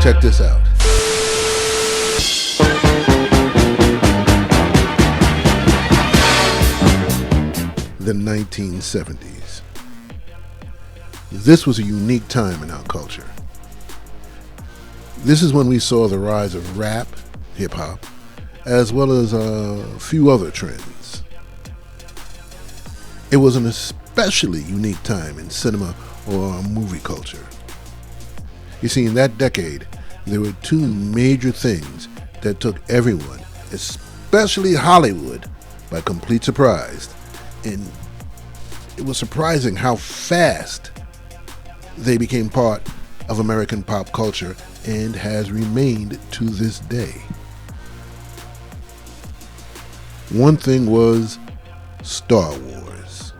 Check this out. The 1970s. This was a unique time in our culture. This is when we saw the rise of rap, hip-hop, as well as a few other trends. It was an especially unique time in cinema or movie culture. You see, in that decade, there were two major things that took everyone, especially Hollywood, by complete surprise. And it was surprising how fast they became part of American pop culture and has remained to this day. One thing was Star Wars.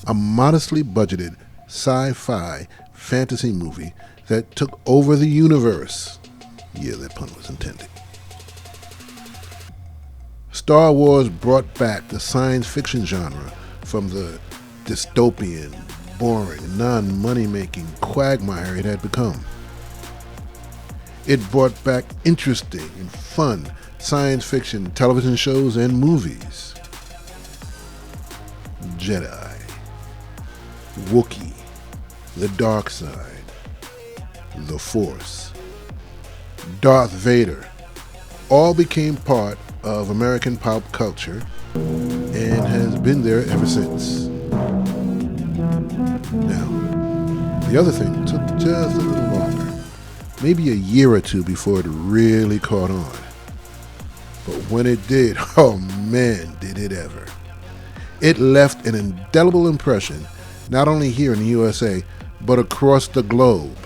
A modestly budgeted sci-fi fantasy movie that took over the universe. Yeah, that pun was intended. Star Wars brought back the science fiction genre from the dystopian, boring, non-money-making quagmire it had become. It brought back interesting and fun science fiction television shows and movies. Jedi, Wookiee, the dark side, the Force, Darth Vader, all became part of American pop culture and has been there ever since. Now, the other thing took just a little longer, maybe a year or two before it really caught on. But when it did, oh man, did it ever. It left an indelible impression, not only here in the USA, but across the globe.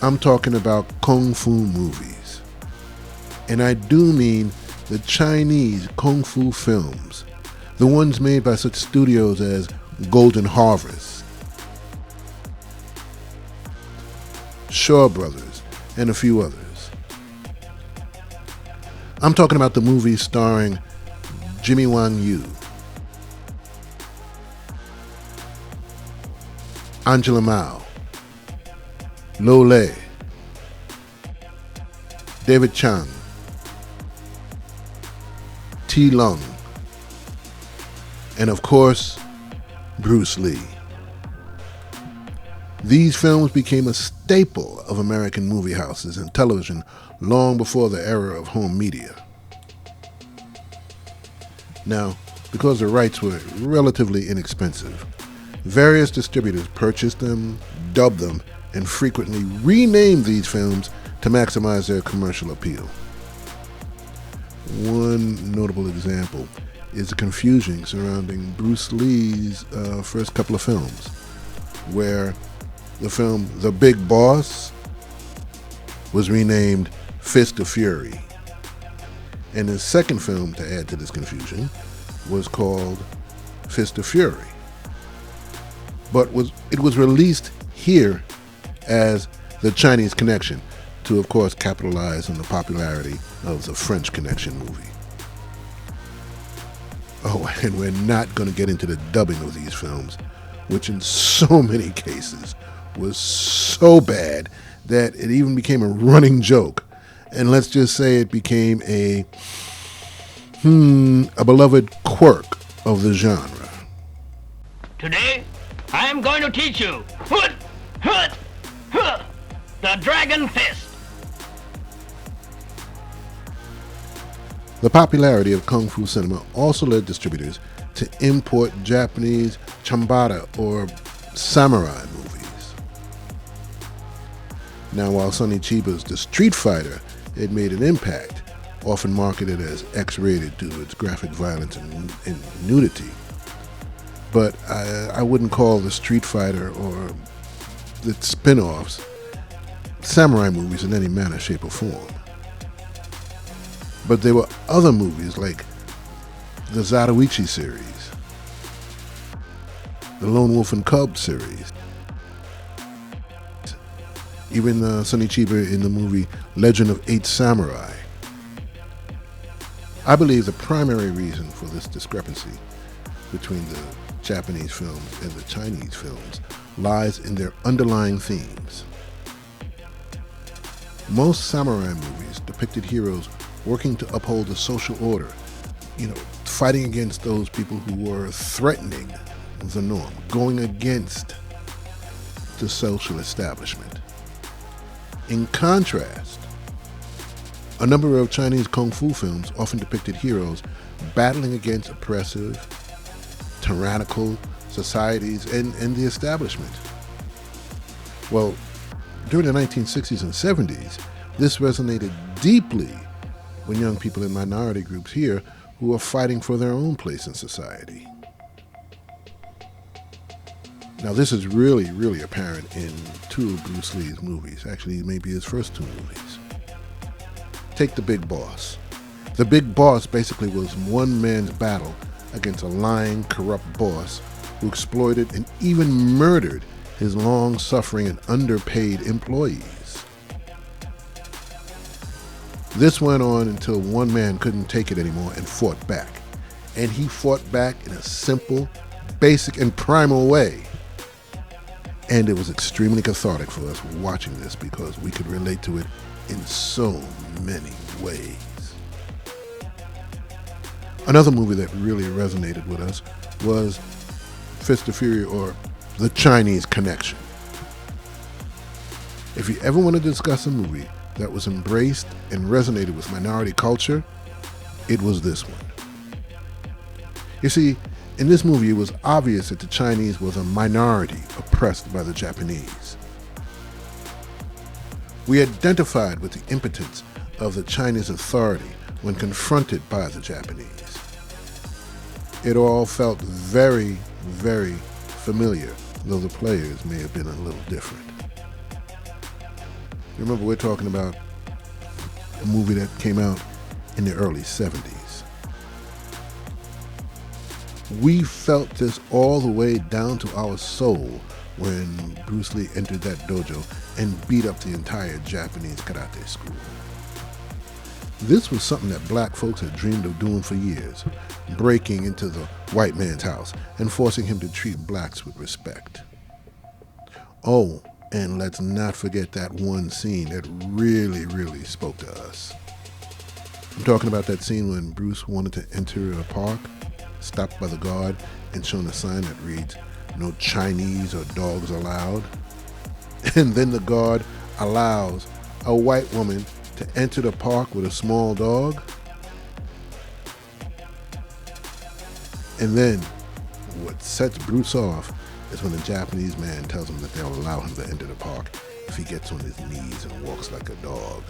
I'm talking about Kung Fu movies. And I do mean the Chinese Kung Fu films, the ones made by such studios as Golden Harvest, Shaw Brothers, and a few others. I'm talking about the movies starring Jimmy Wang Yu, Angela Mao, Lo Lei, David Chang, T. Lung, and of course, Bruce Lee. These films became a staple of American movie houses and television long before the era of home media. Now, because the rights were relatively inexpensive, various distributors purchased them, dubbed them, and frequently renamed these films to maximize their commercial appeal. One notable example is the confusion surrounding Bruce Lee's first couple of films, where the film The Big Boss was renamed Fist of Fury, and his second film, to add to this confusion, was called Fist of Fury, but it was released here as The Chinese Connection, to, of course, capitalize on the popularity of the French Connection movie. Oh, and we're not going to get into the dubbing of these films, which in so many cases was so bad that it even became a running joke. And let's just say it became a beloved quirk of the genre. Today, I am going to teach you the Dragon Fist. The popularity of Kung Fu cinema also led distributors to import Japanese chambara or samurai movies. Now, while Sonny Chiba's The Street Fighter had made an impact, often marketed as X-rated due to its graphic violence and nudity, but I wouldn't call The Street Fighter or its spin-offs samurai movies in any manner, shape, or form. But there were other movies like the Zatoichi series, the Lone Wolf and Cub series, Even Sonny Chiba in the movie Legend of Eight Samurai. I believe the primary reason for this discrepancy between the Japanese films and the Chinese films lies in their underlying themes. Most samurai movies depicted heroes working to uphold the social order, fighting against those people who were threatening the norm, going against the social establishment. In contrast, a number of Chinese kung fu films often depicted heroes battling against oppressive, tyrannical societies and the establishment. Well, during the 1960s and 70s, this resonated deeply with young people in minority groups here who are fighting for their own place in society. Now, this is really, really apparent in two of Bruce Lee's movies, actually maybe his first two movies. Take The Big Boss. The Big Boss basically was one man's battle against a lying, corrupt boss who exploited and even murdered his long-suffering and underpaid employees. This went on until one man couldn't take it anymore and fought back. And he fought back in a simple, basic, and primal way. And it was extremely cathartic for us watching this because we could relate to it in so many ways. Another movie that really resonated with us was Fist of Fury, or The Chinese Connection. If you ever want to discuss a movie that was embraced and resonated with minority culture, it was this one. You see, in this movie, it was obvious that the Chinese was a minority oppressed by the Japanese. We identified with the impotence of the Chinese authority when confronted by the Japanese. It all felt very, very familiar, though the players may have been a little different. Remember, we're talking about a movie that came out in the early 70s. We felt this all the way down to our soul when Bruce Lee entered that dojo and beat up the entire Japanese karate school. This was something that black folks had dreamed of doing for years, breaking into the white man's house and forcing him to treat blacks with respect. Oh, and let's not forget that one scene that really, really spoke to us. I'm talking about that scene when Bruce wanted to enter a park, stopped by the guard and shown a sign that reads, "No Chinese or dogs allowed." And then the guard allows a white woman to enter the park with a small dog. And then what sets Bruce off is when the Japanese man tells him that they'll allow him to enter the park if he gets on his knees and walks like a dog.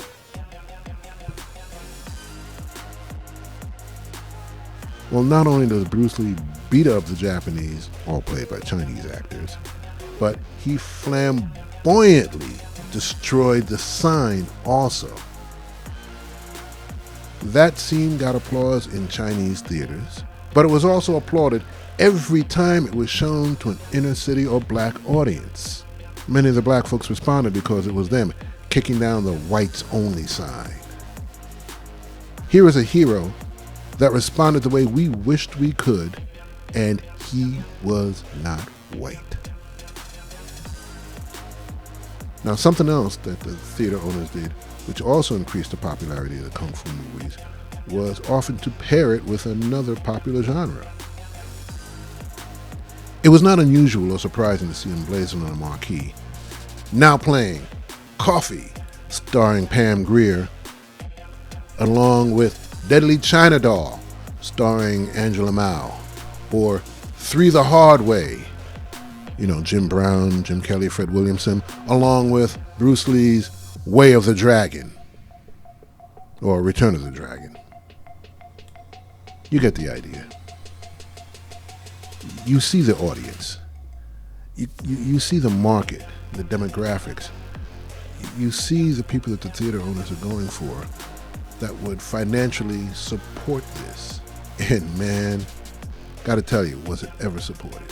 Well, not only does Bruce Lee beat up the Japanese, all played by Chinese actors, but he flamboyantly destroyed the sign also. That scene got applause in Chinese theaters, but it was also applauded every time it was shown to an inner city or black audience. Many of the black folks responded because it was them kicking down the whites only sign. Here is a hero that responded the way we wished we could, and he was not white. Now, something else that the theater owners did, which also increased the popularity of the Kung Fu movies, was often to pair it with another popular genre. It was not unusual or surprising to see emblazoned on a marquee, now playing Coffee, starring Pam Grier, along with Deadly China Doll, starring Angela Mao, or Three the Hard Way, Jim Brown, Jim Kelly, Fred Williamson, along with Bruce Lee's Way of the Dragon, or Return of the Dragon. You get the idea. You see the audience. You see the market, the demographics. You see the people that the theater owners are going for that would financially support this. And man, gotta tell you, was it ever supported?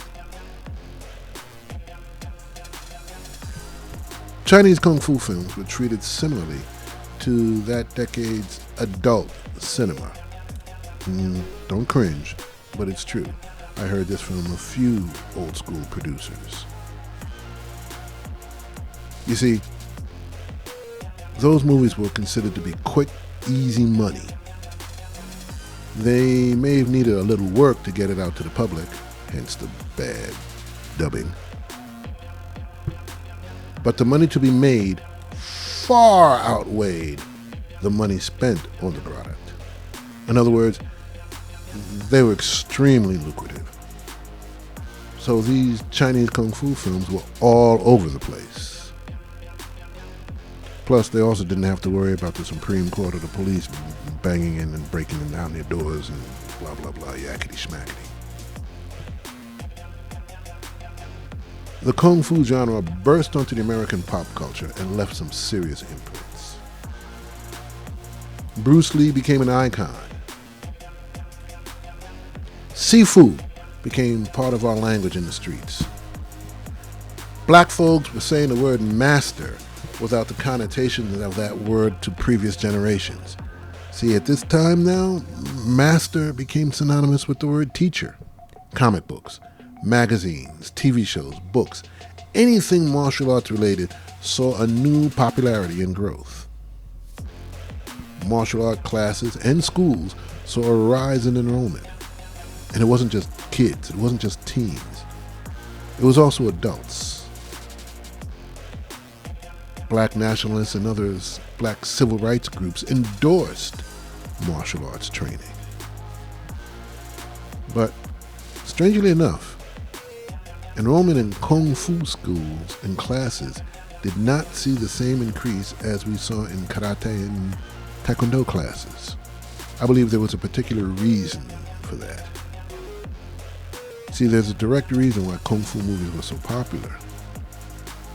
Chinese kung fu films were treated similarly to that decade's adult cinema. Don't cringe, but it's true. I heard this from a few old school producers. You see, those movies were considered to be quick, easy money. They may have needed a little work to get it out to the public, hence the bad dubbing. But the money to be made far outweighed the money spent on the product. In other words, they were extremely lucrative. So these Chinese kung fu films were all over the place. Plus, they also didn't have to worry about the Supreme Court or the police banging in and breaking down their doors and blah, blah, blah, yakety schmackety. The kung fu genre burst onto the American pop culture and left some serious imprints. Bruce Lee became an icon. Sifu became part of our language in the streets. Black folks were saying the word master without the connotation of that word to previous generations. See, at this time now, master became synonymous with the word teacher. Comic books, magazines, TV shows, books, anything martial arts related saw a new popularity and growth. Martial art classes and schools saw a rise in enrollment. And it wasn't just kids, it wasn't just teens. It was also adults. Black nationalists and others, black civil rights groups endorsed martial arts training. But strangely enough, enrollment in kung fu schools and classes did not see the same increase as we saw in karate and taekwondo classes. I believe there was a particular reason for that. See, there's a direct reason why kung fu movies were so popular,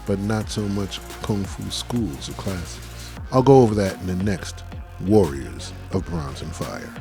but not so much kung fu schools or classes. I'll go over that in the next Warriors of Bronze and Fire.